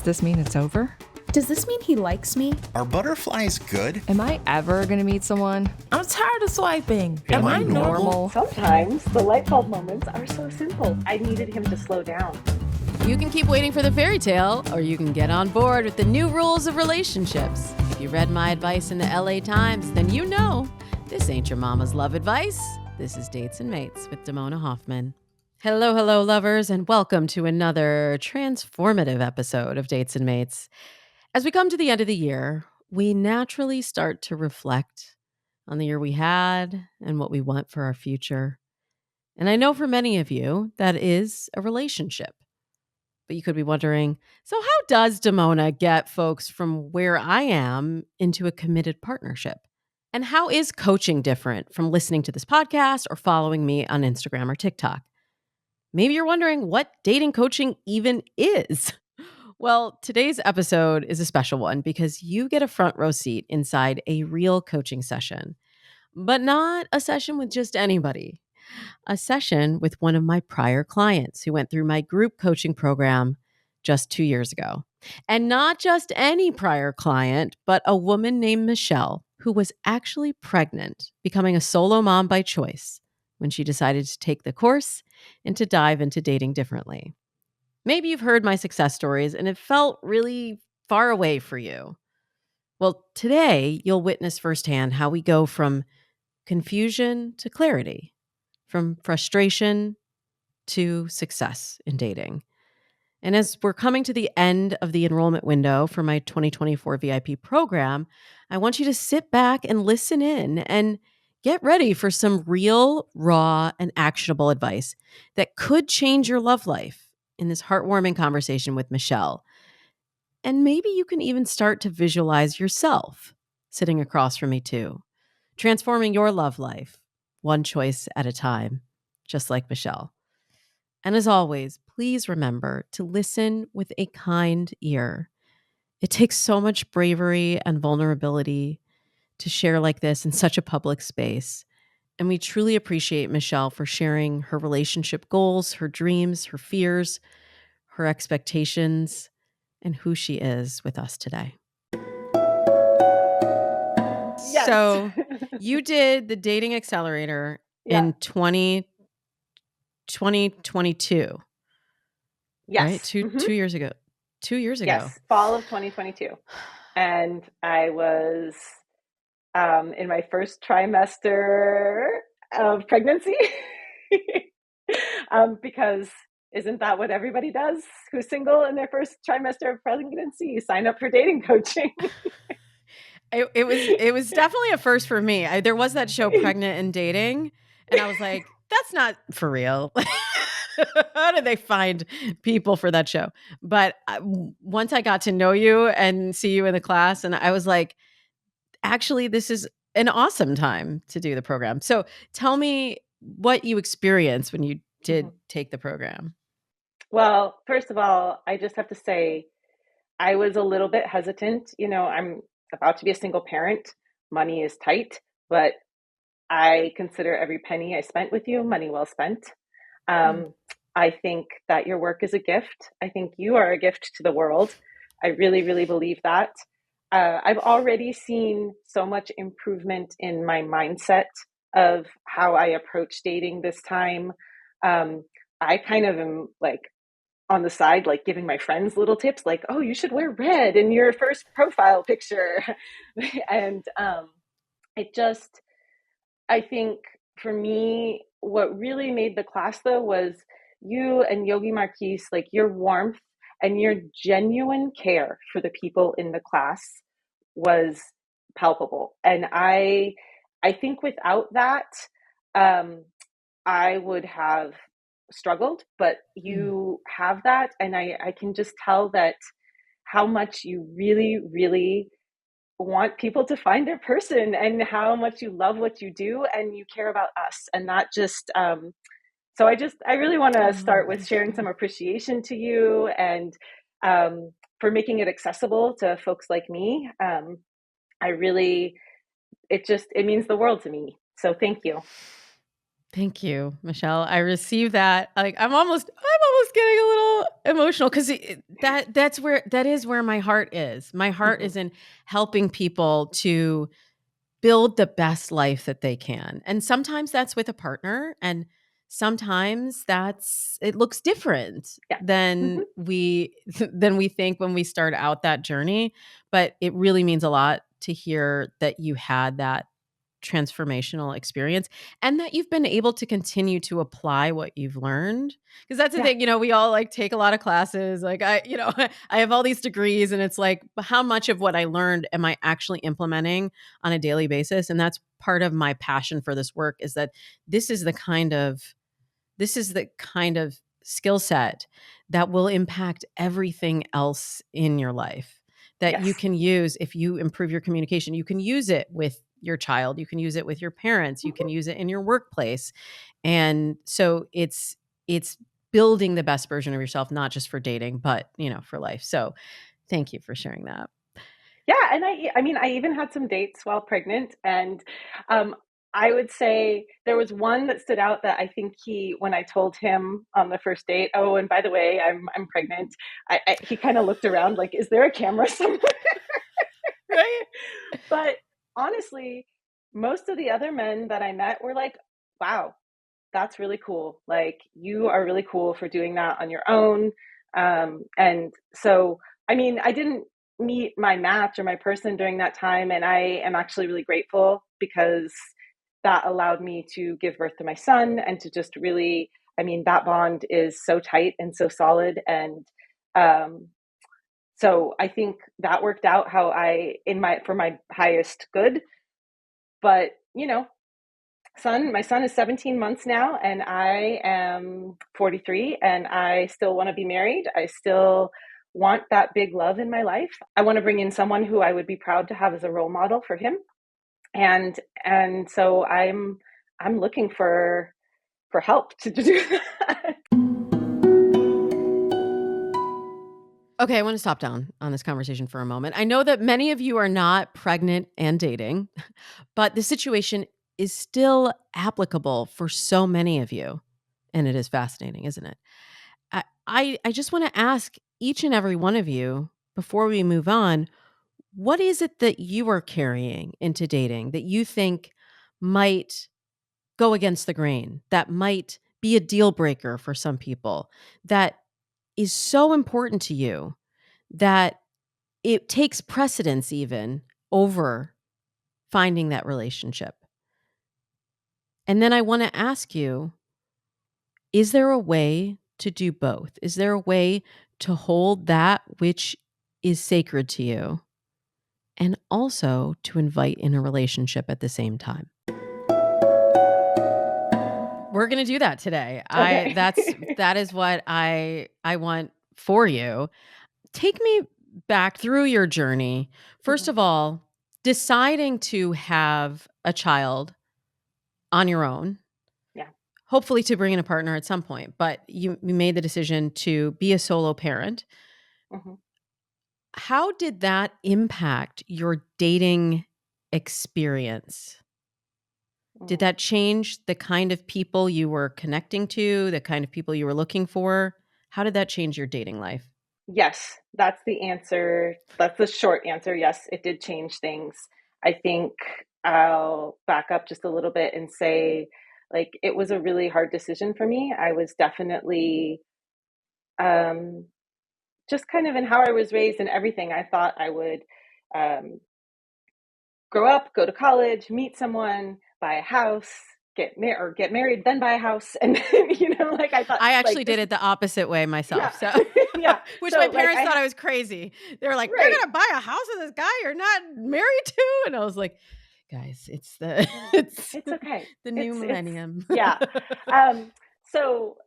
this mean it's over? Does this mean he likes me? Are butterflies good? Am I ever gonna meet someone? I'm tired of swiping. Am I normal? Sometimes the light bulb moments are so simple. I needed him to slow down. You can keep waiting for the fairy tale, or you can get on board with the new rules of relationships. If you read my advice in the LA Times, then you know this ain't your mama's love advice. This is Dates and Mates with Damona Hoffman. Hello, hello, lovers, and welcome to another transformative episode of Dates and Mates. As we come to the end of the year, we naturally start to reflect on the year we had and what we want for our future. And I know for many of you, that is a relationship. But you could be wondering, so how does Damona get folks from where I am into a committed partnership? And how is coaching different from listening to this podcast or following me on Instagram or TikTok? Maybe you're wondering what dating coaching even is. Well, today's episode is a special one because you get a front row seat inside a real coaching session, but not a session with just anybody. A session with one of my prior clients who went through my group coaching program just 2 years ago. And not just any prior client, but a woman named Michelle, who was actually pregnant, becoming a solo mom by choice when she decided to take the course and to dive into dating differently. Maybe you've heard my success stories and it felt really far away for you. Well, today you'll witness firsthand how we go from confusion to clarity, from frustration to success in dating. And as we're coming to the end of the enrollment window for my 2024 VIP program, I want you to sit back and listen in and get ready for some real, raw, and actionable advice that could change your love life in this heartwarming conversation with Michelle. And maybe you can even start to visualize yourself sitting across from me too, transforming your love life one choice at a time, just like Michelle. And as always, please remember to listen with a kind ear. It takes so much bravery and vulnerability to share like this in such a public space. And we truly appreciate Michelle for sharing her relationship goals, her dreams, her fears, her expectations, and who she is with us today. Yes. So you did the Dating Accelerator in 2022. Yes. Right? 2 years ago. 2 years ago. Yes, fall of 2022. And I was in my first trimester of pregnancy because isn't that what everybody does who's single in their first trimester of pregnancy? You sign up for dating coaching. It was definitely a first for me. There was that show Pregnant and Dating, and I was like, that's not for real. How did they find people for that show? But once I got to know you and see you in the class, and I was like, actually, this is an awesome time to do the program. So tell me what you experienced when you did take the program. Well, first of all, I just have to say, I was a little bit hesitant. You know, I'm about to be a single parent. Money is tight, but I consider every penny I spent with you money well spent. I think that your work is a gift. I think you are a gift to the world. I really, really believe that. I've already seen so much improvement in my mindset of how I approach dating this time. I kind of am like on the side, like giving my friends little tips, like, oh, you should wear red in your first profile picture. And I think for me, what really made the class though was you and Yogi Marquise, like your warmth and your genuine care for the people in the class was palpable. And I think without that, I would have struggled, but you have that. And I can just tell that how much you really, really want people to find their person and how much you love what you do and you care about us. And not just, so I really want to start with sharing some appreciation to you and for making it accessible to folks like me. It means the world to me. So thank you. Thank you, Michelle. I received that. Like I'm almost getting a little emotional because that is where my heart is. My heart is in helping people to build the best life that they can. And sometimes that's with a partner, and sometimes it looks different Yeah. than we think when we start out that journey. But it really means a lot to hear that you had that transformational experience and that you've been able to continue to apply what you've learned, because that's the Yeah. thing, we all like take a lot of classes, like I have all these degrees, and it's like, how much of what I learned am I actually implementing on a daily basis? And that's part of my passion for this work, is that this is the kind of skill set that will impact everything else in your life, that you Yes. can use. If you improve your communication, you can use it with your child, you can use it with your parents, you can use it in your workplace. And so it's building the best version of yourself, not just for dating, but for life. So thank you for sharing that. Yeah, and I mean, I even had some dates while pregnant, and um, I would say there was one that stood out that I think when I told him on the first date, oh, and by the way, I'm pregnant. He kind of looked around like, is there a camera somewhere? Right? But honestly, most of the other men that I met were like, wow, that's really cool. Like, you are really cool for doing that on your own. And so, I mean, I didn't meet my match or my person during that time. And I am actually really grateful, because that allowed me to give birth to my son and to just really, I mean, that bond is so tight and so solid. And um, so I think that worked out for my highest good. But, my son is 17 months now, and I am 43, and I still want to be married. I still want that big love in my life. I want to bring in someone who I would be proud to have as a role model for him. And so I'm looking for help to do that. Okay, I want to stop down on this conversation for a moment. I know that many of you are not pregnant and dating, but the situation is still applicable for so many of you. And it is fascinating, isn't it? I just want to ask each and every one of you, before we move on, what is it that you are carrying into dating that you think might go against the grain, that might be a deal breaker for some people, that is so important to you that it takes precedence even over finding that relationship? And then I want to ask you, is there a way to do both? Is there a way to hold that which is sacred to you and also to invite in a relationship at the same time? We're going to do that today. Okay. That is what I want for you. Take me back through your journey. First of all, deciding to have a child on your own, Yeah. hopefully to bring in a partner at some point, but you made the decision to be a solo parent. hmm How did that impact your dating experience? Did that change the kind of people you were connecting to, the kind of people you were looking for? How did that change your dating life? Yes, that's the answer. That's the short answer. Yes, it did change things. I think I'll back up just a little bit and say, like, it was a really hard decision for me. I was definitely um, just kind of in how I was raised and everything. I thought I would um, grow up, go to college, meet someone, buy a house, get married, then buy a house, and then, like, I thought, I actually like, did this. it the opposite way myself. Yeah, So, yeah. which So, my like, parents thought I was crazy. They were like, "You're right. gonna buy a house with this guy you're not married to," and I was like, "Guys, it's the it's It's okay. the new It's millennium." yeah. Um, so,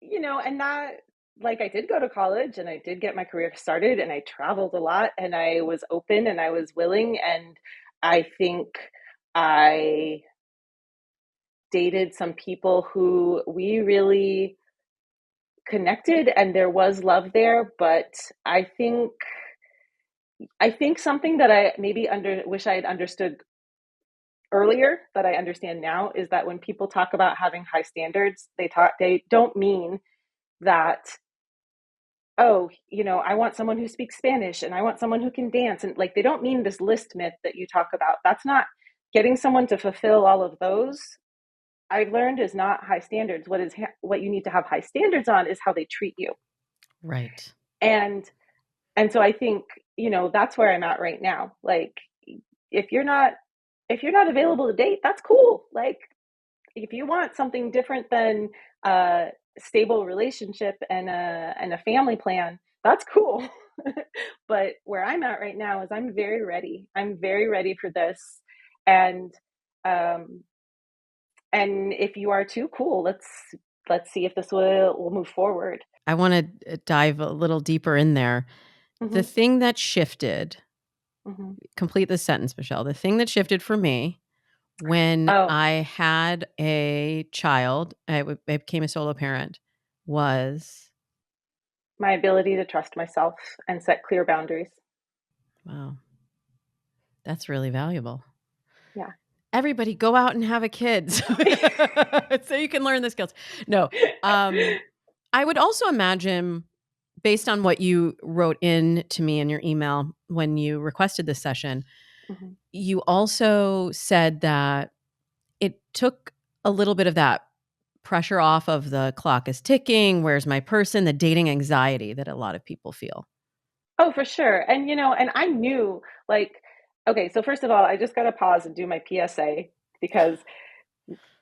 and that, like, I did go to college and I did get my career started and I traveled a lot and I was open and I was willing, and I think I dated some people who we really connected and there was love there, but I think something that I maybe wish I had understood earlier that I understand now is that when people talk about having high standards, they don't mean that, oh, I want someone who speaks Spanish and I want someone who can dance. And like, they don't mean this list myth that you talk about. That's not getting someone to fulfill all of those. I've learned is not high standards. What you need to have high standards on is how they treat you. Right. And so I think, that's where I'm at right now. Like, if you're not available to date, that's cool. Like, if you want something different than a stable relationship and a family plan, that's cool. But where I'm at right now is I'm very ready. I'm very ready for this. And if you are too, cool, let's see if this will move forward. I want to dive a little deeper in there. Mm-hmm. The thing that shifted, Mm-hmm. complete the sentence, Michelle. The thing that shifted for me when I had a child, I became a solo parent, was my ability to trust myself and set clear boundaries. wow. That's really valuable. Yeah. Everybody go out and have a kid so you can learn the skills. No. I would also imagine, based on what you wrote in to me in your email when you requested this session, Mm-hmm. you also said that it took a little bit of that pressure off of the clock is ticking, where's my person, the dating anxiety that a lot of people feel. Oh, for sure. And, and I knew, like, okay, so first of all, I just got to pause and do my PSA, because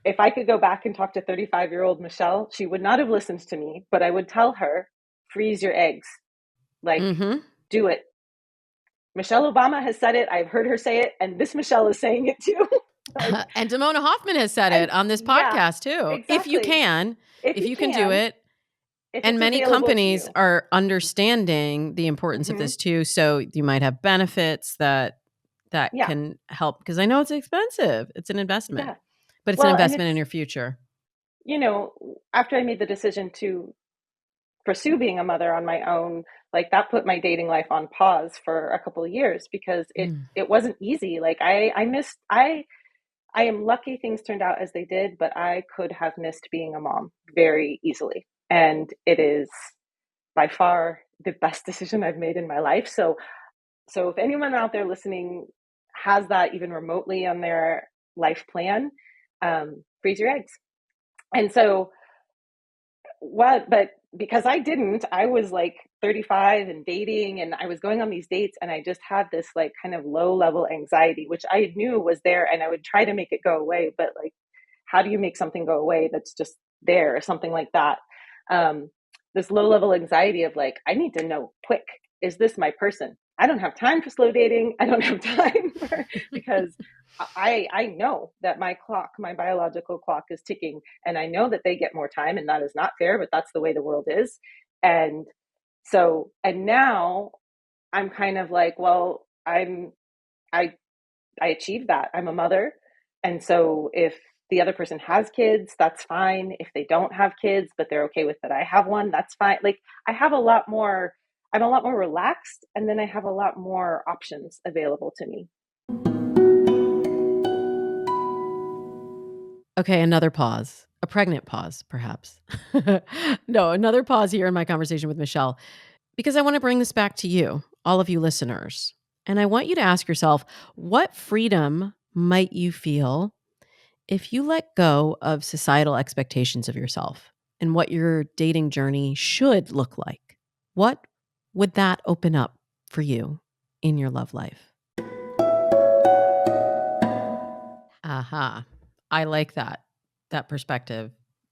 if I could go back and talk to 35-year-old Michelle, she would not have listened to me, but I would tell her, freeze your eggs. Like, do it. Michelle Obama has said it. I've heard her say it. And this Michelle is saying it too. Like, and Damona Hoffman has said it on this podcast too. Exactly. If you can, if you can do it. And many available companies are understanding the importance of this too. So you might have benefits that can help, because I know it's expensive. It's an investment, but it's an investment in your future. After I made the decision to pursue being a mother on my own, like, that put my dating life on pause for a couple of years, because it wasn't easy. Like, I am lucky things turned out as they did, but I could have missed being a mom very easily. And it is by far the best decision I've made in my life. So if anyone out there listening has that even remotely on their life plan, freeze your eggs. And so but because I didn't, I was like 35 and dating, and I was going on these dates, and I just had this like kind of low level anxiety, which I knew was there, and I would try to make it go away. But like, how do you make something go away that's just there, or something like that? This low level anxiety of like, I need to know quick, is this my person? I don't have time for slow dating. I don't have time because I know that my biological clock is ticking, and I know that they get more time, and that is not fair, but that's the way the world is. And now I'm kind of like, well, I achieved that. I'm a mother. And so if the other person has kids, that's fine. If they don't have kids, but they're okay with that I have one, that's fine. Like, I'm a lot more relaxed, and then I have a lot more options available to me. Okay, another pause. A pregnant pause, perhaps. No, another pause here in my conversation with Michelle, because I want to bring this back to you, all of you listeners. And I want you to ask yourself, what freedom might you feel if you let go of societal expectations of yourself and what your dating journey should look like? What would that open up for you in your love life? Aha. I like that perspective.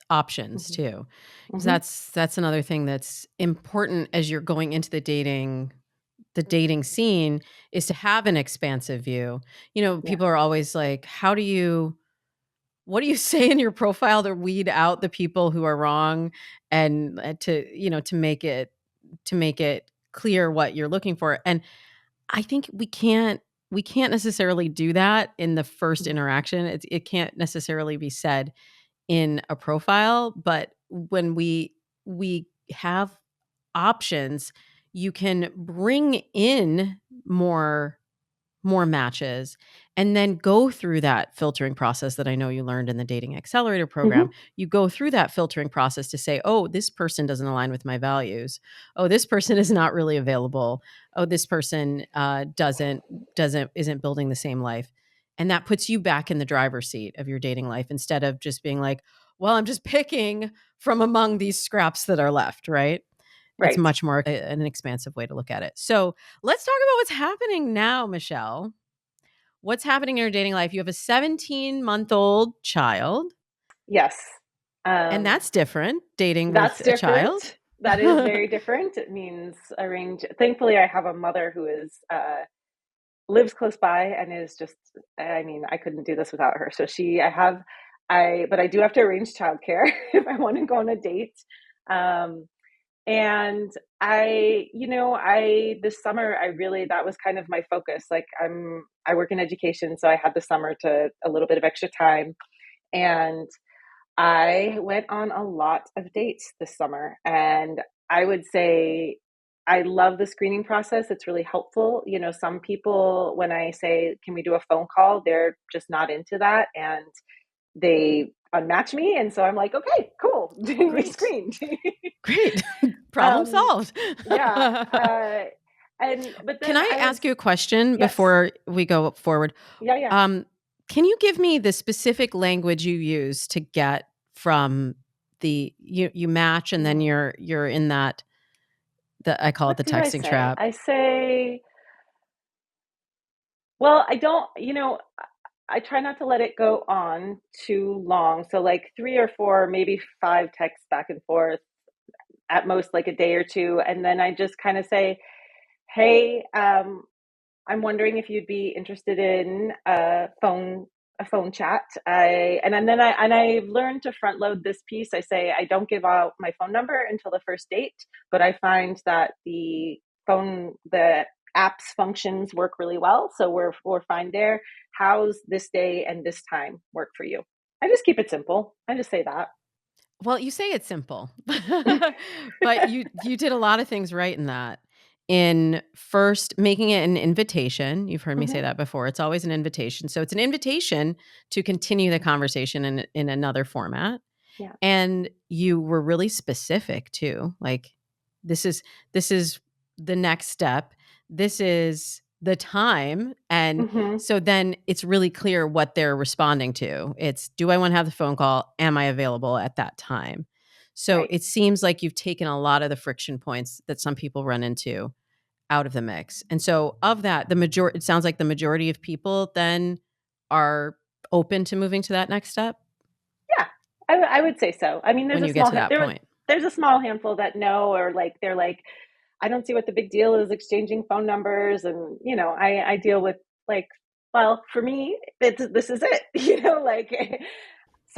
Options too. Because that's another thing that's important as you're going into the dating scene, is to have an expansive view. People are always like, what do you say in your profile to weed out the people who are wrong, and to make it clear what you're looking for. And I think we can't necessarily do that in the first interaction. It can't necessarily be said in a profile, but when we have options, you can bring in more matches and then go through that filtering process that I know you learned in the Dating Accelerator program. Mhm. You go through that filtering process to say, oh, this person doesn't align with my values. Oh, this person is not really available. Oh, this person isn't building the same life. And that puts you back in the driver's seat of your dating life instead of just being like, well, I'm just picking from among these scraps that are left, right? It's Right. much more an expansive way to look at it. So let's talk about what's happening now, Michelle. What's happening in your dating life? You have a 17-month-old child, Yes. and that's different, dating That's with a child. different. That is very different. It means thankfully, I have a mother who lives close by and is just, I mean, I couldn't do this without her. So but I do have to arrange childcare if I want to go on a date. Um, and this summer, that was kind of my focus. Like I work in education, so I had the summer to a little bit of extra time. And I went on a lot of dates this summer, and I would say I love the screening process. It's really helpful. Some people, when I say, can we do a phone call, they're just not into that and they unmatch me. And so I'm like, okay, cool. We Great. screened. Great. Problem um, solved. yeah. But Can then I I was, ask you a question yes. before we go forward? Yeah. Can you give me the specific language you use to get from you match and then you're in that I call it What the do I texting say? trap? I say, well, I don't, I try not to let it go on too long. So like 3 or 4, maybe 5 texts back and forth, at most like a day or two. And then I just kind of say, hey, I'm wondering if you'd be interested in a phone chat. I've learned to front load this piece. I say I don't give out my phone number until the first date, but I find that the app's functions work really well, so we're fine there. How's this day and this time work for you? I just keep it simple. I just say that. Well, you say it's simple, but you did a lot of things right in that. In first making it an invitation, you've heard me say Mhm. that before. It's always an invitation. So it's an invitation to continue the conversation in another format. Yeah. And you were really specific too. Like this is this is the next step. This is the time. And Hmm. so then it's really clear what they're responding to. It's, do I want to have the phone call? Am I available at that time? So Right. it seems like you've taken a lot of the friction points that some people run into out of the mix. And so of that, it sounds like the majority of people then are open to moving to that next step Yeah, I would say so. I mean, when you get to that point. there's a small handful that know, or like they're like, I don't see what the big deal is exchanging phone numbers, and I deal with like, well, for me, this is it, like,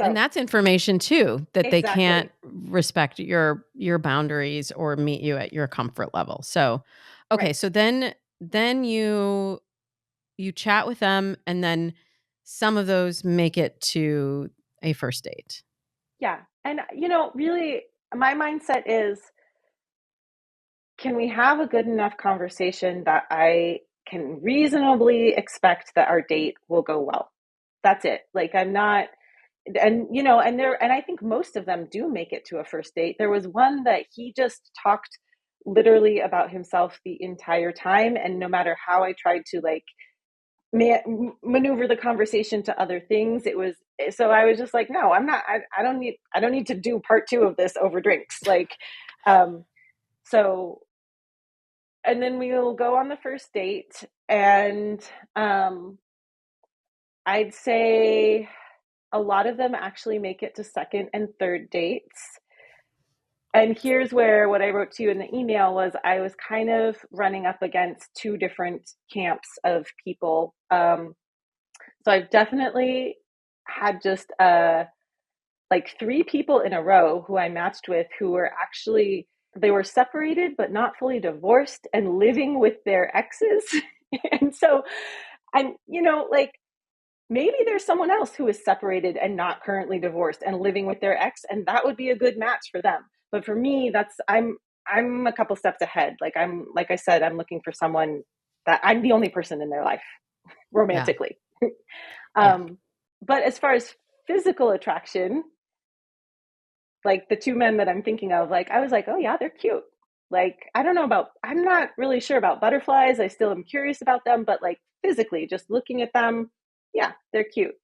And so that's information too, that they can't exactly respect your boundaries or meet you at your comfort level. So, okay, right. so then you chat with them and then some of those make it to a first date. Yeah, and really, my mindset is, can we have a good enough conversation that I can reasonably expect that our date will go well? That's it. Like, I'm not, and I think most of them do make it to a first date. There was one that he just talked literally about himself the entire time, and no matter how I tried to like maneuver the conversation to other things, it was, so I was just like, no, I'm not, I don't need to do part 2 of this over drinks, like, um so, and then we'll go on the first date, and I'd say a lot of them actually make it to second and third dates. And here's where what I wrote to you in the email was, I was kind of running up against 2 different camps of people. So I've definitely had just like 3 people in a row who I matched with who were actually, they were separated but not fully divorced and living with their exes. And so I'm, like, maybe there's someone else who is separated and not currently divorced and living with their ex, and that would be a good match for them. But for me, I'm a couple steps ahead. Like, like I said, I'm looking for someone that I'm the only person in their life Yeah. romantically. Yeah. But as far as physical attraction, like the two men that I'm thinking of, like I was like, oh yeah, they're cute. Like I don't know about, I'm not really sure about butterflies. I still am curious about them, but like physically, just looking at them, yeah, they're cute.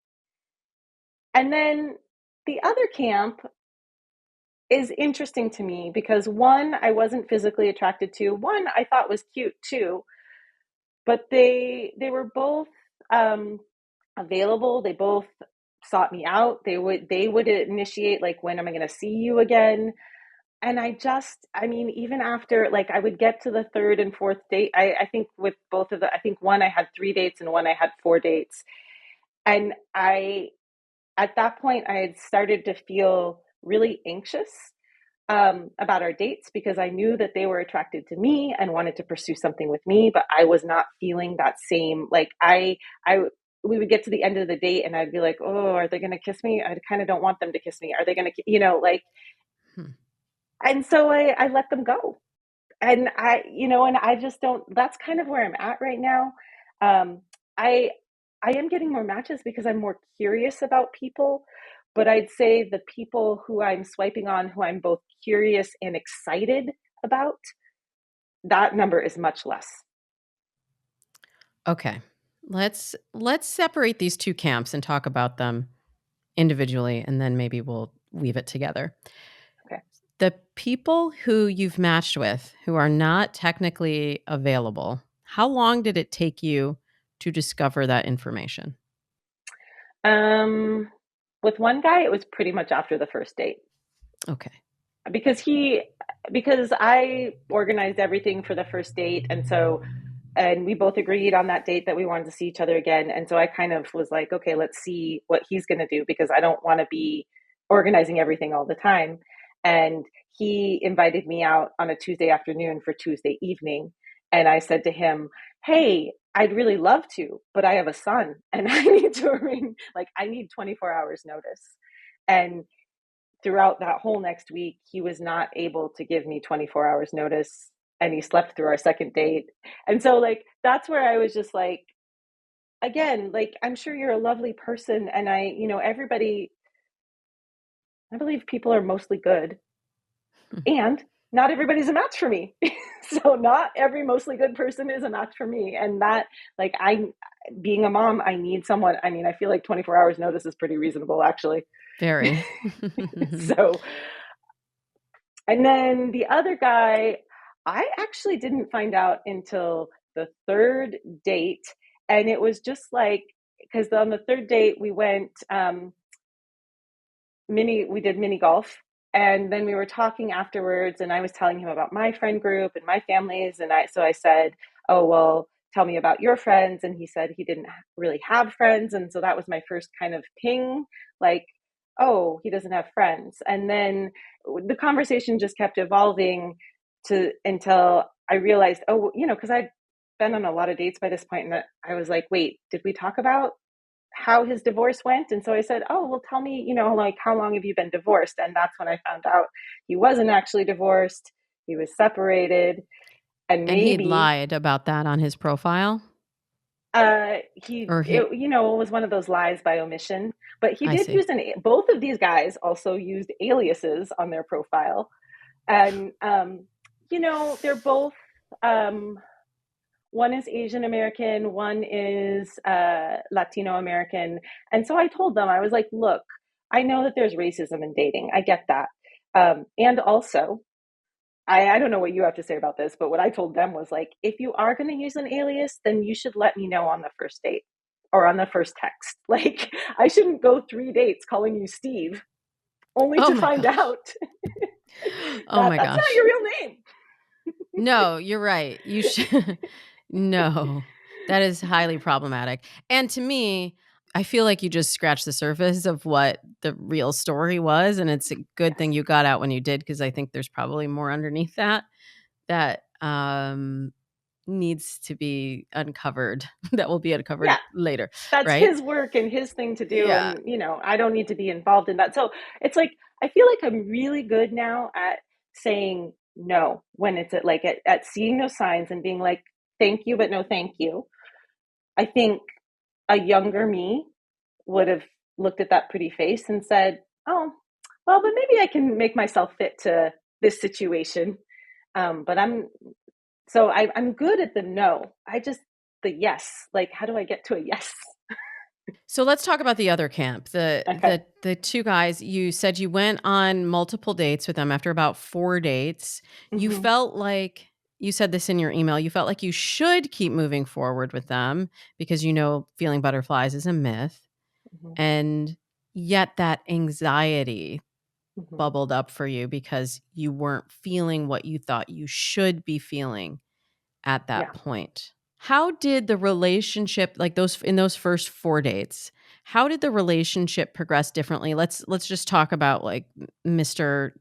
And then the other camp is interesting to me because one, I wasn't physically attracted to. One, I thought was cute too, but they were both um, available. They both sought me out. They would initiate like, when am I going to see you again? And I mean, even after, like, I would get to the third and fourth date. I think with both of the, I think one I had 3 dates and one I had 4 dates. And at that point, I had started to feel really anxious about our dates because I knew that they were attracted to me and wanted to pursue something with me, but I was not feeling that same, like, I, we would get to the end of the date and I'd be like, oh, are they going to kiss me? I kind of don't want them to kiss me. Are they going to, like, Hmm. and so I let them go. And and I just don't, that's kind of where I'm at right now. Um, I, I am getting more matches because I'm more curious about people, but I'd say the people who I'm swiping on, who I'm both curious and excited about, that number is much less. Okay. Let's separate these two camps and talk about them individually, and then maybe we'll weave it together. Okay. The people who you've matched with who are not technically available, how long did it take you to discover that information? Um, with one guy, it was pretty much after the first date Okay. because because I organized everything for the first date. And we both agreed on that date that we wanted to see each other again. And so I kind of was like, okay, let's see what he's going to do because I don't want to be organizing everything all the time. And he invited me out on a Tuesday afternoon for Tuesday evening. And I said to him, hey, I'd really love to, but I have a son and I need to like, I need 24 hours notice. And throughout that whole next week, he was not able to give me 24 hours notice, and he slept through our second date. And so, like, that's where I was just like, again, like, I'm sure you're a lovely person. And everybody, I believe people are mostly good. And not everybody's a match for me. So, not every mostly good person is a match for me. And that, like, being a mom, I need someone. I mean, I feel like 24 hours notice is pretty reasonable, actually. Very. So, and then the other guy, I actually didn't find out until the third date. And it was just like, because on the third date, we went we did mini golf. And then we were talking afterwards, and I was telling him about my friend group and my families. And so I said, oh, well, tell me about your friends. And he said he didn't really have friends. And so that was my first kind of ping, like, oh, he doesn't have friends. And then the conversation just kept evolving until I realized, oh, because I'd been on a lot of dates by this point, and I was like, wait, did we talk about how his divorce went? And so I said, oh, well, tell me, like, how long have you been divorced? And that's when I found out he wasn't actually divorced. He was separated. And And he'd maybe lied about that on his profile? Or he it was one of those lies by omission, but he I did see. both of these guys also used aliases on their profile. And, they're both, one is Asian American, one is Latino American. And so I told them, I was like, look, I know that there's racism in dating. I get that. And also, I don't know what you have to say about this, but what I told them was like, if you are going to use an alias, then you should let me know on the first date or on the first text. Like, I shouldn't go 3 dates calling you Steve only Oh to my find gosh. out Oh my that's not gosh. your real name. No, you're right. You should. No, that is highly problematic. And to me, I feel like you just scratched the surface of what the real story was. And it's a good thing you got out when you did, because I think there's probably more underneath that needs to be uncovered, that will be uncovered Yeah, later. that's Right. his work and his thing to do. Yeah. And, I don't need to be involved in that. So it's like, I feel like I'm really good now at saying no when it's at seeing those signs and being like, thank you, but no, thank you. I think a younger me would have looked at that pretty face and said, oh, well, but maybe I can make myself fit to this situation. But I'm good at the no. The yes. Like, how do I get to a yes? So let's talk about the other camp. Okay. The two guys, you said you went on multiple dates with them after about 4 dates. You Mm-hmm. felt like you said this in your email. You felt like you should keep moving forward with them because feeling butterflies is a myth. Mm-hmm. And yet that anxiety Mm-hmm. bubbled up for you because you weren't feeling what you thought you should be feeling at Yeah. that point. How did the relationship, like those first 4 dates, how did the relationship progress differently? Let's just talk about like Mr.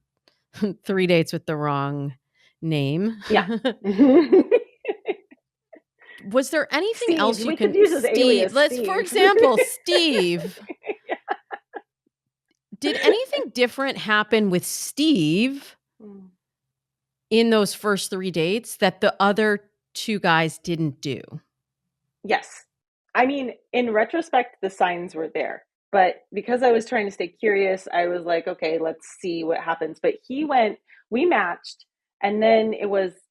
3 dates with the wrong name. Yeah. Was there anything Steve, else you we could can use his Steve, alias, let's for Steve. example, Steve. Did anything different happen with Steve Mm. in those first 3 dates that the other 2 guys didn't do? Yes. I mean, in retrospect, the signs were there. But because I was trying to stay curious, I was like, okay, let's see what happens. But we matched, and then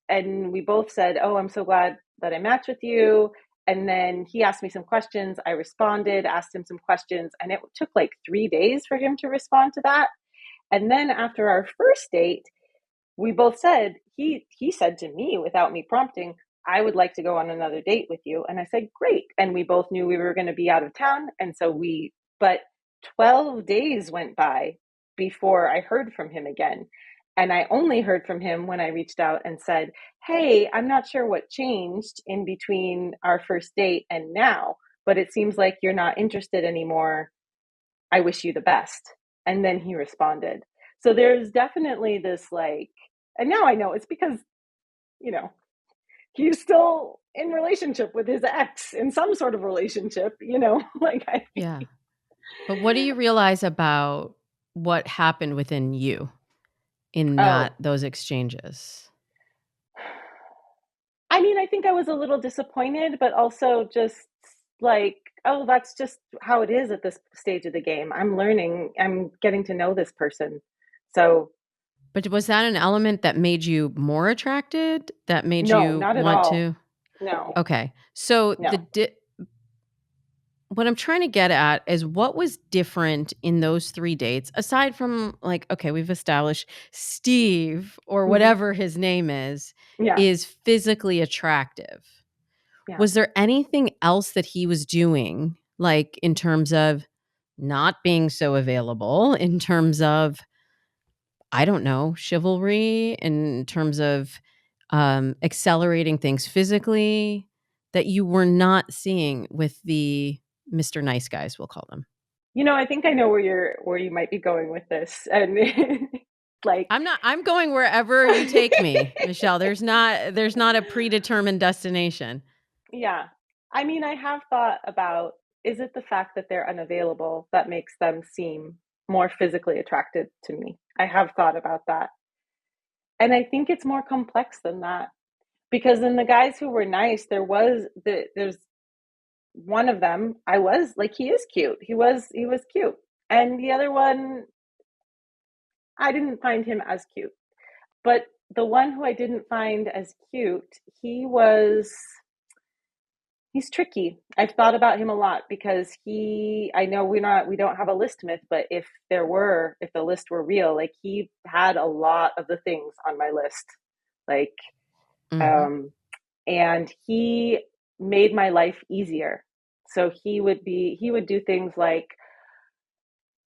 and we both said, oh, I'm so glad that I matched with you. And then he asked me some questions. I responded, asked him some questions, and it took like 3 days for him to respond to that. And then after our first date, we both said, he said to me without me prompting, I would like to go on another date with you. And I said, great. And we both knew we were going to be out of town. And so but 12 days went by before I heard from him again. And I only heard from him when I reached out and said, hey, I'm not sure what changed in between our first date and now, but it seems like you're not interested anymore. I wish you the best. And then he responded. So there's definitely this like, and now I know it's because, you know, he's still in relationship with his ex, in some sort of relationship, Yeah. But what do you realize about what happened within you in oh, those exchanges? I mean, I think I was a little disappointed, but also just like, oh, that's just how it is at this stage of the game. I'm learning, I'm getting to know this person. So But was that an element that made you more attracted? That made no, you not at want all. to? No, Okay. So no. what I'm trying to get at is what was different in those 3 dates aside from like, okay, we've established Steve or Mm-hmm. whatever his name Yeah, is physically attractive. yeah. Was there anything else that he was doing, like in terms of not being so available, in terms of, I don't know, chivalry, in terms of accelerating things physically that you were not seeing with the Mr. Nice Guys, we'll call them? I think I know where you might be going with this. And like I'm going wherever you take me, Michelle. There's not a predetermined destination. yeah. I mean, I have thought about, is it the fact that they're unavailable that makes them seem more physically attracted to me? I have thought about that. And I think it's more complex than that. Because in the guys who were nice, there's one of them, I was like, he is cute. He was cute. And the other one, I didn't find him as cute. But the one who I didn't find as cute, he's tricky. I've thought about him a lot because I know we don't have a list myth, but if the list were real, like he had a lot of the things on my list. Like, Mhm. um, and he made my life easier. So he would do things like,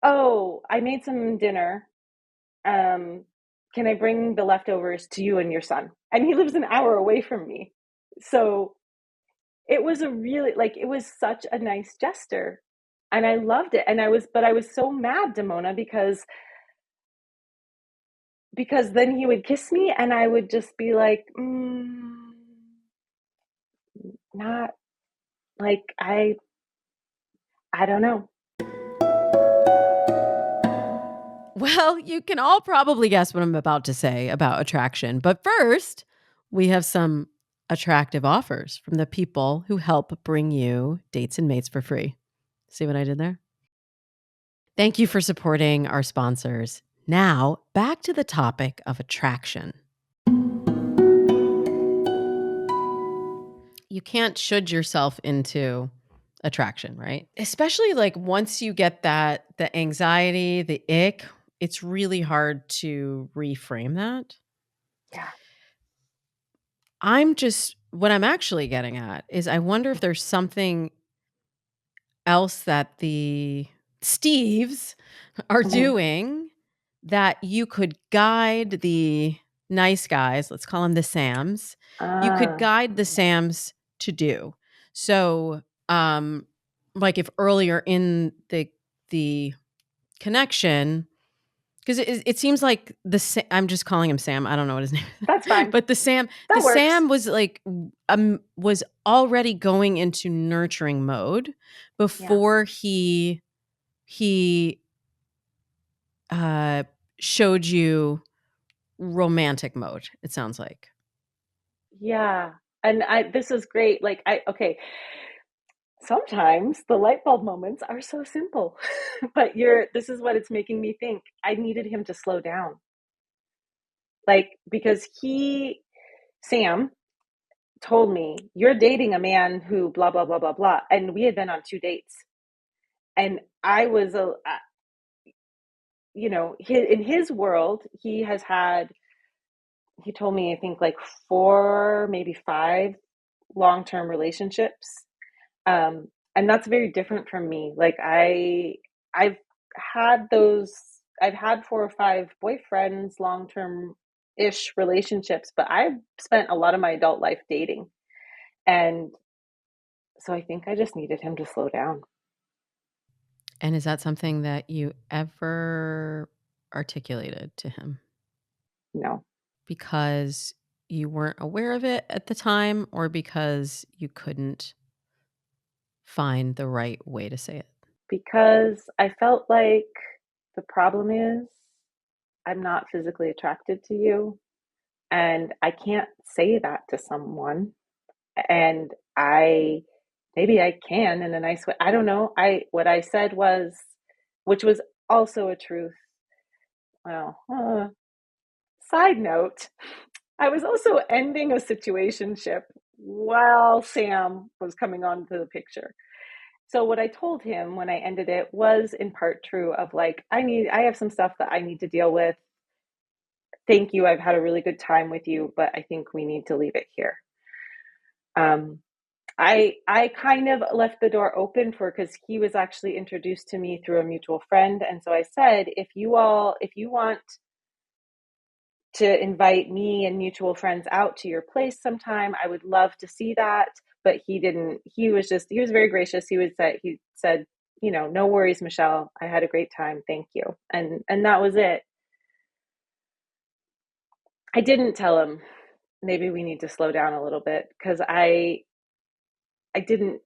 oh, I made some dinner. Can I bring the leftovers to you and your son? And he lives an hour away from me. So it was it was such a nice gesture. And I loved it. But I was so mad, Damona, because then he would kiss me and I would just be like, not like, I don't know. Well, you can all probably guess what I'm about to say about attraction. But first, we have some attractive offers from the people who help bring you dates and mates for free. See what I did there? Thank you for supporting our sponsors. Now, back to the topic of attraction. You can't should yourself into attraction, right? Especially like once you get the anxiety, the ick, it's really hard to reframe that. Yeah. What I'm actually getting at is I wonder if there's something else that the Steves are Mhm. doing that you could guide the nice guys, let's call them the Sams. You could Ah, guide the Sams to do. So, like if earlier in the connection, because it seems like I'm just calling him Sam. I don't know what his name that's is, fine. but the That works. Sam was like was already going into nurturing mode Yeah. before he uh, showed you romantic mode. It sounds like. Yeah. And this is great. Like, okay, sometimes the light bulb moments are so simple, but this is what it's making me think. I needed him to slow down. Like, because Sam, told me, you're dating a man who blah, blah, blah, blah, blah. And we had been on 2 dates. And I was, in his world, he told me, I think like 4, maybe 5 long-term relationships. And that's very different from me. Like I've I've had 4 or 5 boyfriends, long-term ish relationships, but I've spent a lot of my adult life dating. And so I think I just needed him to slow down. And is that something that you ever articulated to him? No, Because you weren't aware of it at the time, or because you couldn't find the right way to say it? because I felt like the problem is I'm not physically attracted to you, and I can't say that to someone. And maybe I can in a nice way. I don't know. What I said was, which was also a truth. Well, side note, I was also ending a situationship while Sam was coming onto the picture. So what I told him when I ended it was in part true of like, I have some stuff that I need to deal with. Thank you. I've had a really good time with you, but I think we need to leave it here. Um, I kind of left the door open for, because he was actually introduced to me through a mutual friend, and so I said, if you want to invite me and mutual friends out to your place sometime, I would love to see that. But he didn't. He was very gracious. He said, no worries, Michelle. I had a great time. Thank you. And that was it. I didn't tell him maybe we need to slow down a little bit, because I didn't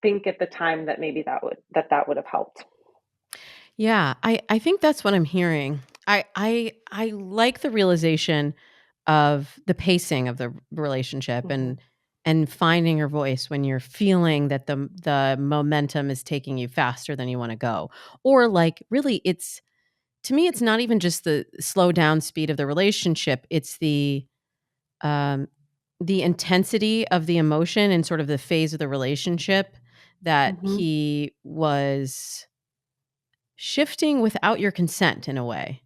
think at the time that maybe that would have helped. Yeah, I think that's what I'm hearing. I like the realization of the pacing of the relationship Mm-hmm. and finding your voice when you're feeling that the momentum is taking you faster than you want to go. Or like really it's to me it's not even just the slow down speed of the relationship, it's um the intensity of the emotion and sort of the phase of the relationship that Mm-hmm. he was shifting without your consent in a way,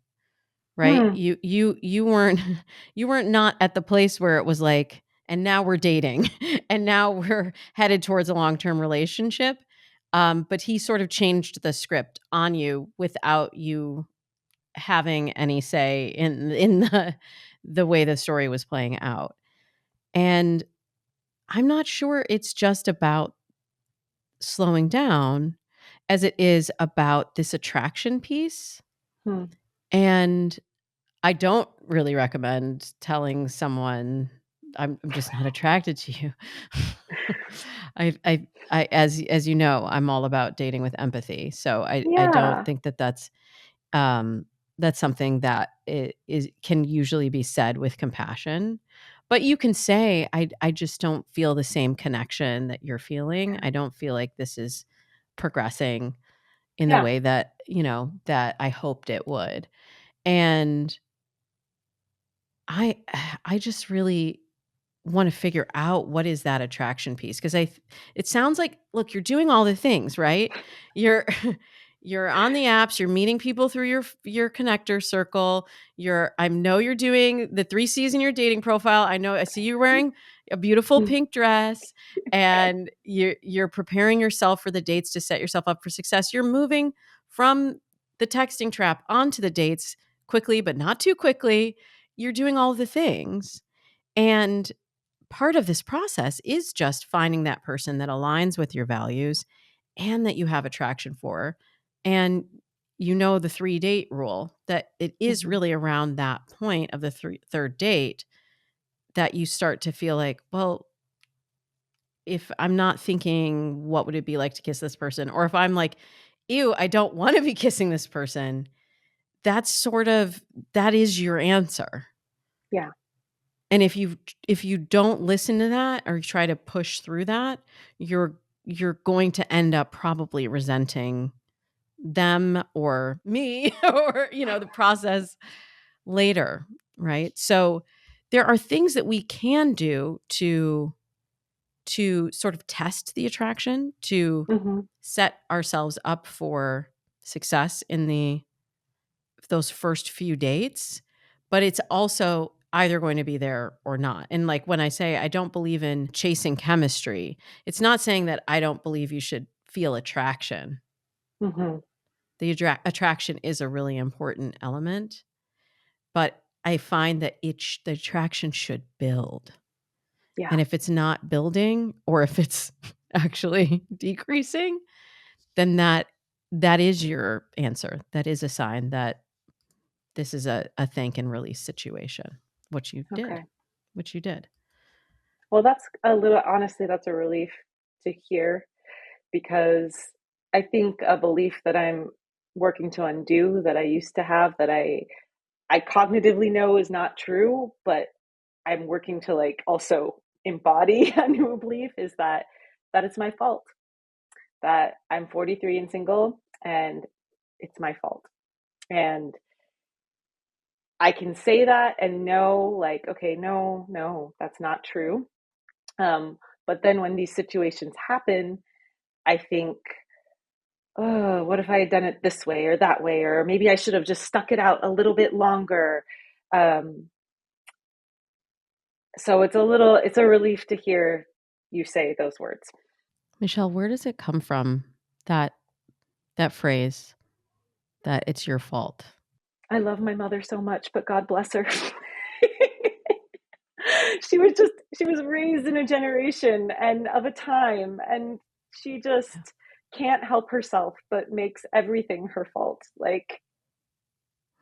right? Hmm. You weren't you weren't not at the place where it was like, and now we're dating and now we're headed towards a long-term relationship. But he sort of changed the script on you without you having any say in the way the story was playing out. And I'm not sure it's just about slowing down as it is about this attraction piece. Hmm. And I don't really recommend telling someone I'm just not attracted to you. As you know, I'm all about dating with empathy. So I don't Yeah. think that that's something that can usually be said with compassion. But you can say, I just don't feel the same connection that you're feeling. I don't feel like this is progressing in the Yeah. way that, that I hoped it would. And I I just really want to figure out what is that attraction piece, because it sounds like, look, you're doing all the things, right? You're you're on the apps, you're meeting people through your connector circle. I know you're doing the 3 C's in your dating profile. I see you wearing a beautiful pink dress, and you're preparing yourself for the dates to set yourself up for success. You're moving from the texting trap onto the dates quickly, but not too quickly. You're doing all the things. And part of this process is just finding that person that aligns with your values and that you have attraction for. And the 3 date rule, that it is Mhm. really around that point of the third date that you start to feel like, well, if I'm not thinking, what would it be like to kiss this person? Or if I'm like, ew, I don't want to be kissing this person, that is your answer. Yeah. And if you don't listen to that or try to push through that, you're going to end up probably resenting them or me or the process later, right? So there are things that we can do to sort of test the attraction, to Hmm. set ourselves up for success in those first few dates, but it's also either going to be there or not. And like when I say I don't believe in chasing chemistry, it's not saying that I don't believe you should feel attraction. Hmm. The attraction is a really important element, but I find that the attraction should build. Yeah. And if it's not building, or if it's actually decreasing, then that is your answer. That is a sign that this is a thank and release situation, which you did, Okay. which you did. Well, honestly, that's a relief to hear, because I think a belief that I'm working to undo, that I used to have, that I cognitively know is not true, but I'm working to like also embody a new belief, is that it's my fault, that I'm 43 and single, and it's my fault. And I can say that and know, like, okay, no, that's not true. But then when these situations happen, I think, oh, what if I had done it this way or that way? Or maybe I should have just stuck it out a little bit longer. Um, so it's a relief to hear you say those words. Michelle, where does it come from, that phrase, that it's your fault? I love my mother so much, but God bless her. She was raised in a generation and of a time, and she just Yeah. can't help herself but makes everything her fault. Like,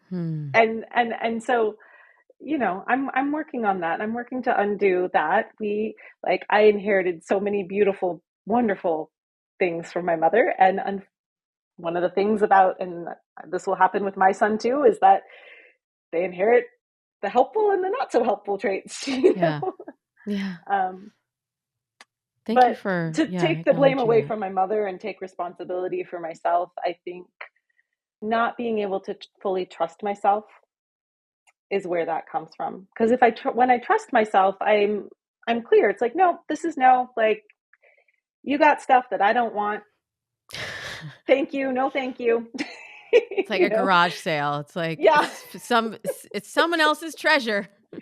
Hmm. and so, I'm working on that. I'm working to undo that. I inherited so many beautiful, wonderful things from my mother, and one of the things and this will happen with my son too, is that they inherit the helpful and the not so helpful traits. Yeah. Yeah. Um, Thank you but for, to take the blame acknowledging away that. from my mother and take responsibility for myself, I think not being able to fully trust myself is where that comes from. Because when I trust myself, I'm clear. It's like, no, this is no. Like, you got stuff that I don't want. Thank you, no, thank you. It's like you a know, garage sale. It's like yeah, it's someone else's treasure. yeah,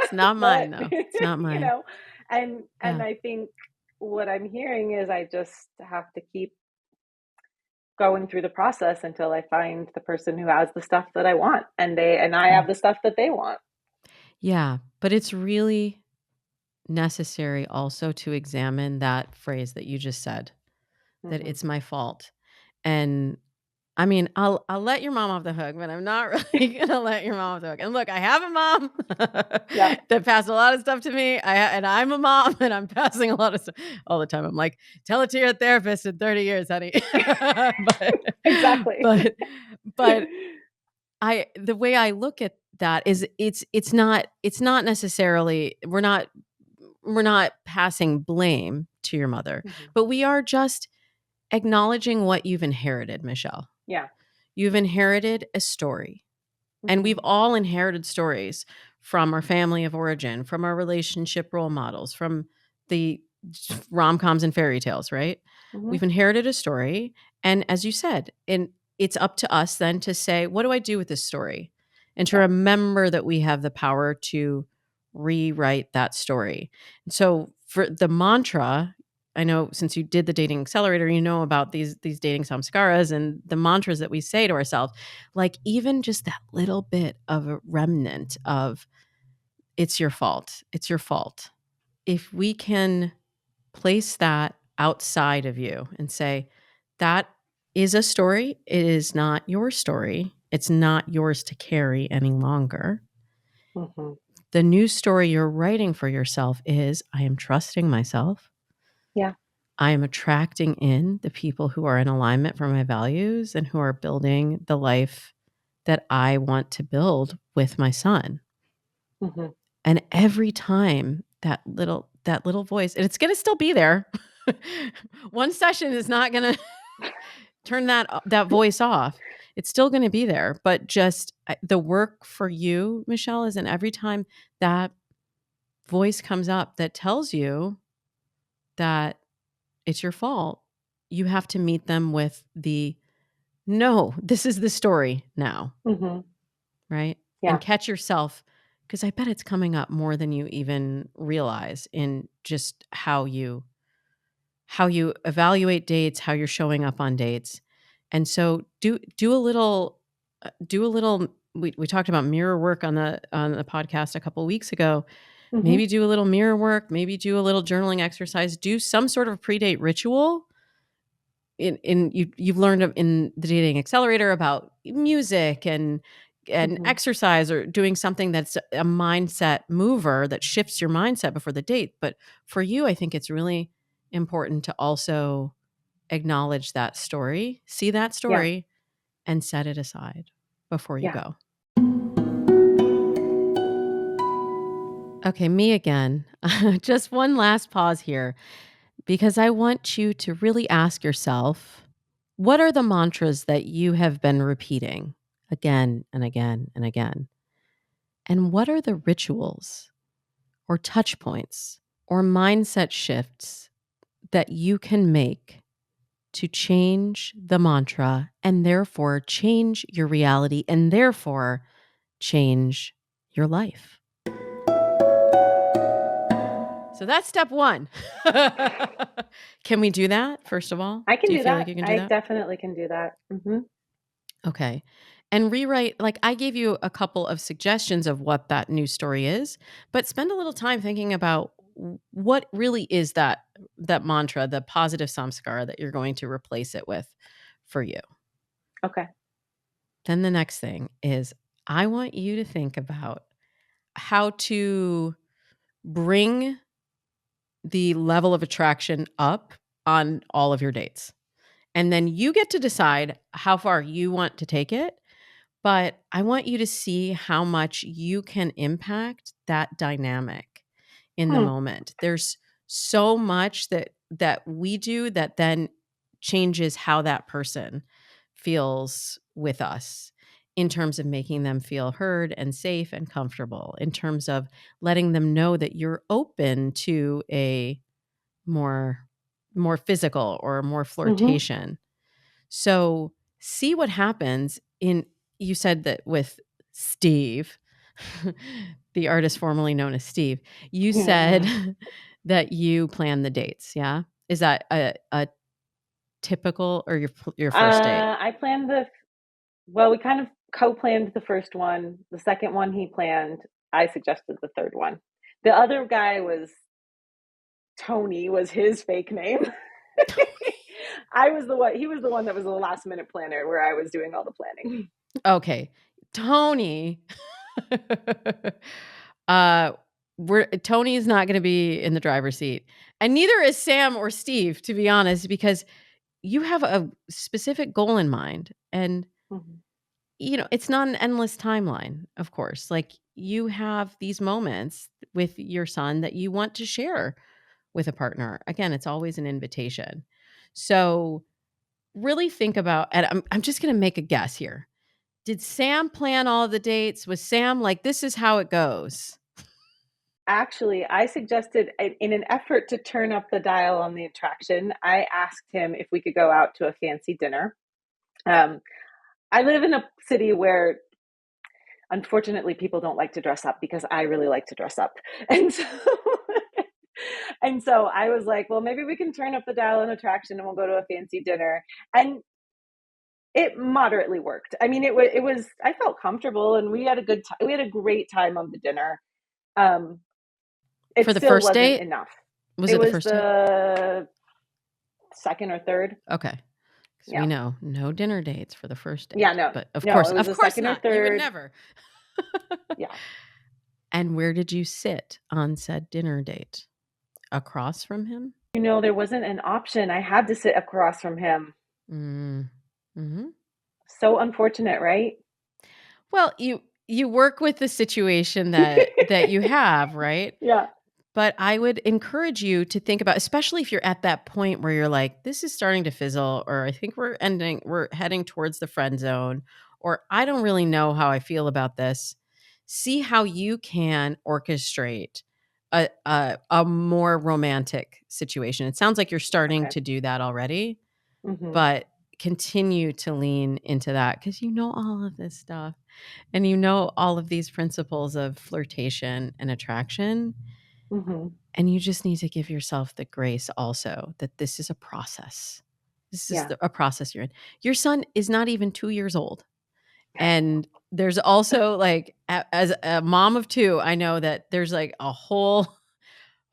It's not but mine though. It's not you mine. know, and Yeah. I think what I'm hearing is I just have to keep going through the process until I find the person who has the stuff that I want, and I Yeah. have the stuff that they want. Yeah. But it's really necessary also to examine that phrase that you just said, that Hmm. it's my fault. And I mean, I'll let your mom off the hook, but I'm not really gonna let your mom off the hook. And look, I have a mom Yeah, that passed a lot of stuff to me. And I'm a mom, and I'm passing a lot of stuff all the time. I'm like, tell it to your therapist in 30 years, honey. but exactly. but but the way I look at that is it's not necessarily we're not passing blame to your mother, but we are just acknowledging what you've inherited, Michelle. Yeah. You've inherited a story. And we've all inherited stories from our family of origin, from our relationship role models, from the rom-coms and fairy tales, right? We've inherited a story. And as you said, it's up to us then to say, what do I do with this story? And to remember that we have the power to rewrite that story. And so for the mantra, I know since you did the dating accelerator, you know about these dating samskaras and the mantras that we say to ourselves, like even just that little bit of a remnant of it's your fault. It's your fault. If we can place that outside of you and say, that is a story. It is not your story. It's not yours to carry any longer. The new story you're writing for yourself is, I am trusting myself. Yeah. I am attracting in the people who are in alignment for my values and who are building the life that I want to build with my son. And every time that little voice, and it's going to still be there. One session is not going to turn that voice off. It's still going to be there, but just the work for you, Michelle, is, and every time that voice comes up that tells you that it's your fault, you have to meet them with no, this is the story now. Right? Yeah. And catch yourself, because I bet it's coming up more than you even realize in just how you evaluate dates, how you're showing up on dates. And so do a little we talked about mirror work on the podcast a couple of weeks ago. Maybe do a little mirror work, maybe do a little journaling exercise, do some sort of pre-date ritual. You've learned in the dating accelerator about music and exercise, or doing something that's a mindset mover that shifts your mindset before the date. But for you, I think it's really important to also acknowledge that story, see that story, and set it aside before you go. Okay, me again. Just one last pause here, because I want you to really ask yourself, what are the mantras that you have been repeating again and again and again? And what are the rituals or touch points or mindset shifts that you can make to change the mantra and therefore change your reality and therefore change your life? So that's step one. Can we do that, first of all? I can Do you do feel that. like you can do I that? definitely can do that. Okay. And rewrite, like I gave you a couple of suggestions of what that new story is, but spend a little time thinking about what really is that mantra, the positive samskara that you're going to replace it with for you. Okay. Then the next thing is, I want you to think about how to bring the level of attraction up on all of your dates. And then you get to decide how far you want to take it. But I want you to see how much you can impact that dynamic in the moment. There's so much that we do that then changes how that person feels with us, in terms of making them feel heard and safe and comfortable, in terms of letting them know that you're open to a more physical or more flirtation. So see what happens you said that with Steve, the artist formerly known as Steve, you said that you plan the dates. Yeah. Is that a typical, or your first date? I planned we kind of co-planned the first one. The second one he planned. I suggested the third one. The other guy was Tony, was his fake name. He was the one that was the last minute planner, where I was doing all the planning. Okay. Tony. Tony is not going to be in the driver's seat, and neither is Sam or Steve, to be honest, because you have a specific goal in mind, and it's not an endless timeline, of course. Like you have these moments with your son that you want to share with a partner. Again, it's always an invitation. So really think about, and I'm just going to make a guess here. Did Sam plan all the dates? Was Sam like, this is how it goes? Actually, I suggested, in an effort to turn up the dial on the attraction, I asked him if we could go out to a fancy dinner. I live in a city where, unfortunately, people don't like to dress up because I really like to dress up. And so, and so I was like, well, maybe we can turn up the dial on attraction and we'll go to a fancy dinner. And it moderately worked. I mean, it was, I felt comfortable and we had a good time. We had a great time on the dinner. It For the still first wasn't date? enough. Was It it the was first date? the second or third. Okay. Because Yeah. we know no dinner dates for the first date. Yeah, no. But of No, course, it was of the course second or not. You would third. never. Yeah. And where did you sit on said dinner date? Across from him? There wasn't an option. I had to sit across from him. Mm-hmm. So unfortunate, right? Well, you work with the situation that you have, right? Yeah. But I would encourage you to think about, especially if you're at that point where you're like, this is starting to fizzle, or I think we're heading towards the friend zone, or I don't really know how I feel about this. See how you can orchestrate a more romantic situation. It sounds like you're starting Okay. to do that already, Mm-hmm. but continue to lean into that because you know all of this stuff and you know all of these principles of flirtation and attraction. Mm-hmm. And you just need to give yourself the grace also that this is a process. This is Yeah. a process you're in. Your son is not even 2 years old. And there's also like, as a mom of two, I know that there's like a whole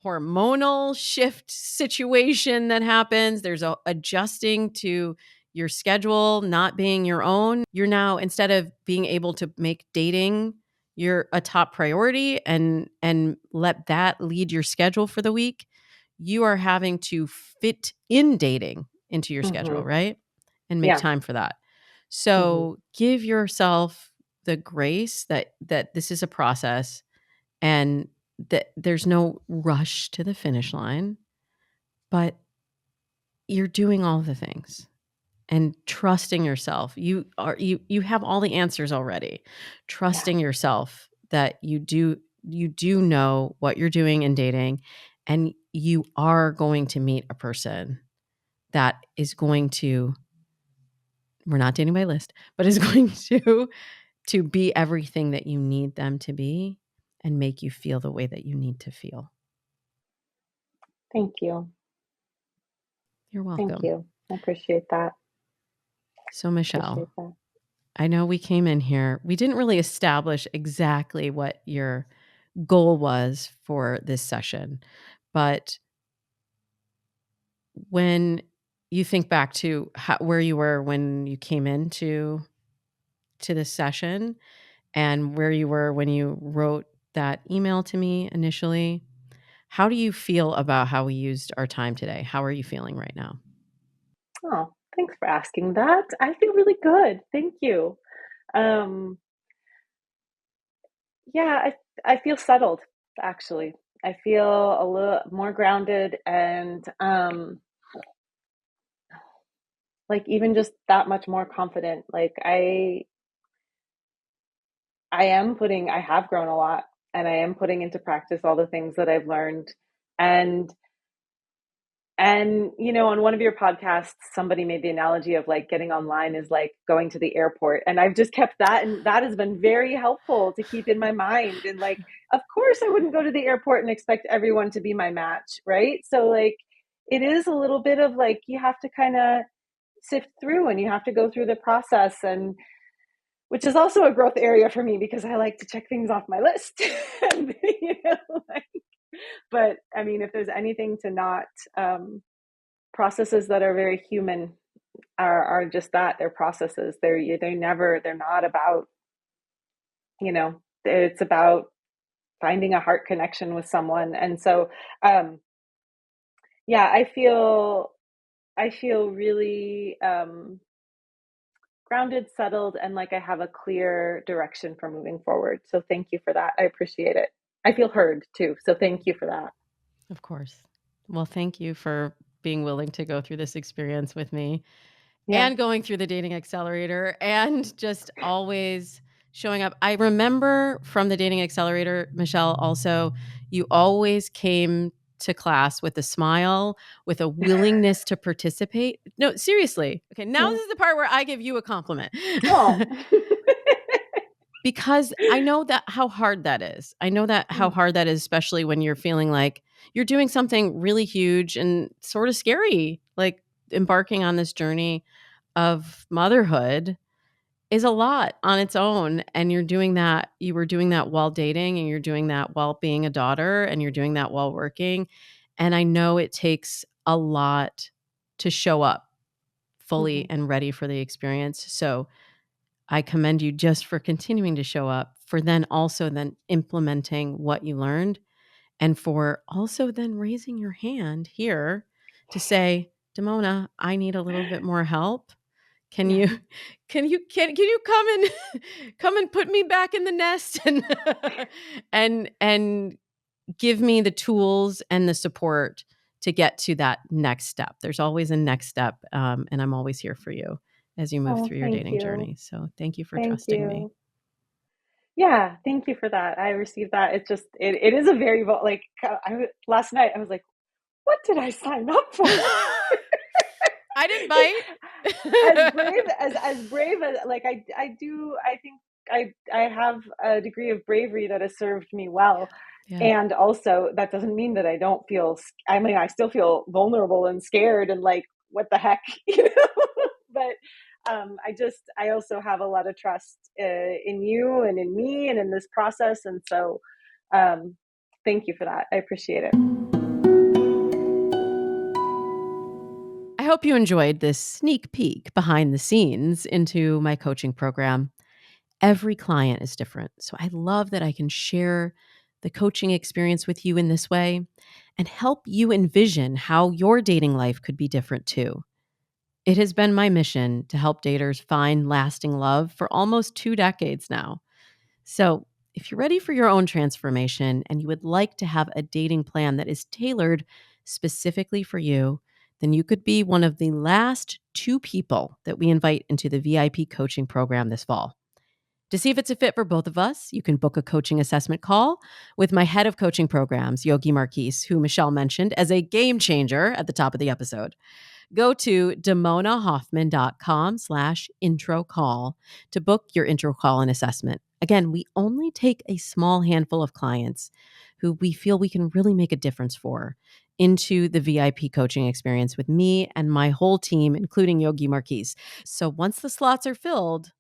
hormonal shift situation that happens. There's adjusting to your schedule not being your own. You're now, instead of being able to make dating your a top priority and let that lead your schedule for the week, you are having to fit in dating into your schedule, Mm-hmm. right? And make Yeah. time for that. Mm-hmm. So give yourself the grace that this is a process and that there's no rush to the finish line, but you're doing all the things and trusting yourself. You have all the answers already. Yeah. Trusting yourself that you do know what you're doing in dating, and you are going to meet a person that is going to, we're not dating by list, but is going to be everything that you need them to be and make you feel the way that you need to feel. Thank you. You're Thank welcome. you. I appreciate that. So, Michelle, Appreciate that. I know we came in here, we didn't really establish exactly what your goal was for this session, but when you think back to where you were when you came into this session and where you were when you wrote that email to me initially, how do you feel about how we used our time today? How are you feeling right now? Oh, thanks for asking that. I feel really good. Thank you. Um, yeah, I feel settled, actually. I feel a little more grounded and like even just that much more confident. Like I have grown a lot and I am putting into practice all the things that I've learned. And on one of your podcasts, somebody made the analogy of like getting online is like going to the airport. And I've just kept that. And that has been very helpful to keep in my mind. And like, of course, I wouldn't go to the airport and expect everyone to be my match. Right. So, like, it is a little bit of like, you have to kind of sift through and you have to go through the process. And which is also a growth area for me because I like to check things off my list. And, like, but I mean, if there's anything to not, processes that are very human are just that, they're processes. They're not about, it's about finding a heart connection with someone. And so, yeah, I feel really, grounded, settled, and like I have a clear direction for moving forward. So thank you for that. I appreciate it. I feel heard too. So thank you for that. Of course. Well, thank you for being willing to go through this experience with me Yeah. and going through the dating accelerator and just always showing up. I remember from the dating accelerator, Michelle, also, you always came to class with a smile, with a willingness to participate. No, seriously. Okay, now Yeah. this is the part where I give you a compliment. Oh. Because I know that how hard that is. I know that how hard that is, especially when you're feeling like you're doing something really huge and sort of scary, like embarking on this journey of motherhood is a lot on its own. And you're doing that, you were doing that while dating, and you're doing that while being a daughter, and you're doing that while working. And I know it takes a lot to show up fully Mhm. and ready for the experience. So I commend you just for continuing to show up, for then also then implementing what you learned, and for also then raising your hand here to say, Damona, I need a little bit more help. Can Yeah. you can you come and come and put me back in the nest and and give me the tools and the support to get to that next step. There's always a next step, and I'm always here for you as you move Oh, through your thank dating you. journey. So thank you for Thank trusting me. you. Yeah, thank you for that. I received that. It's just it is a very like last night I was like, what did I sign up for? I didn't 'Cause as bite. brave as brave as like I do I think I have a degree of bravery that has served me well. Yeah. And also that doesn't mean that I don't feel I mean I still feel vulnerable and scared and like what the heck, you know? But I also have a lot of trust in you and in me and in this process, and so um thank you for that. I appreciate it. I hope you enjoyed this sneak peek behind the scenes into my coaching program. Every client is different. So I love that I can share the coaching experience with you in this way and help you envision how your dating life could be different too. It has been my mission to help daters find lasting love for almost 2 decades now. So, if you're ready for your own transformation and you would like to have a dating plan that is tailored specifically for you, then you could be one of the last 2 people that we invite into the VIP coaching program this fall. To see if it's a fit for both of us, you can book a coaching assessment call with my head of coaching programs, Yogi Marquise, who Michelle mentioned as a game changer at the top of the episode. Go to damonahoffman.com/intro call to book your intro call and assessment. Again, we only take a small handful of clients who we feel we can really make a difference for into the VIP coaching experience with me and my whole team, including Yogi Marquise. So once the slots are filled,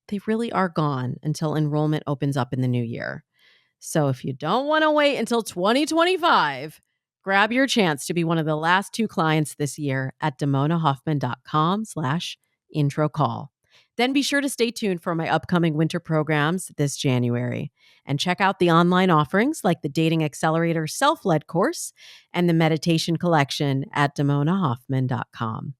they really are gone until enrollment opens up in the new year. So if you don't want to wait until 2025, grab your chance to be one of the last 2 clients this year at damonahoffman.com/intro call. Then be sure to stay tuned for my upcoming winter programs this January and check out the online offerings like the Dating Accelerator Self-Led course and the Meditation Collection at damonahoffman.com.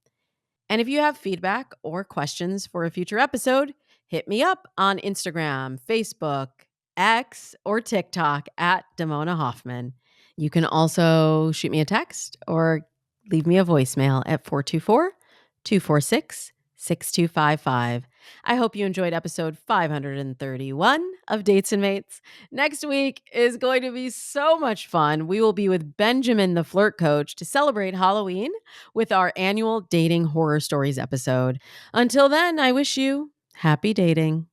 And if you have feedback or questions for a future episode, hit me up on Instagram, Facebook, X, or TikTok at Damona Hoffman. You can also shoot me a text or leave me a voicemail at 424-246-6255. I hope you enjoyed episode 531 of Dates and Mates. Next week is going to be so much fun. We will be with Benjamin, the flirt coach, to celebrate Halloween with our annual Dating Horror Stories episode. Until then, I wish you happy dating.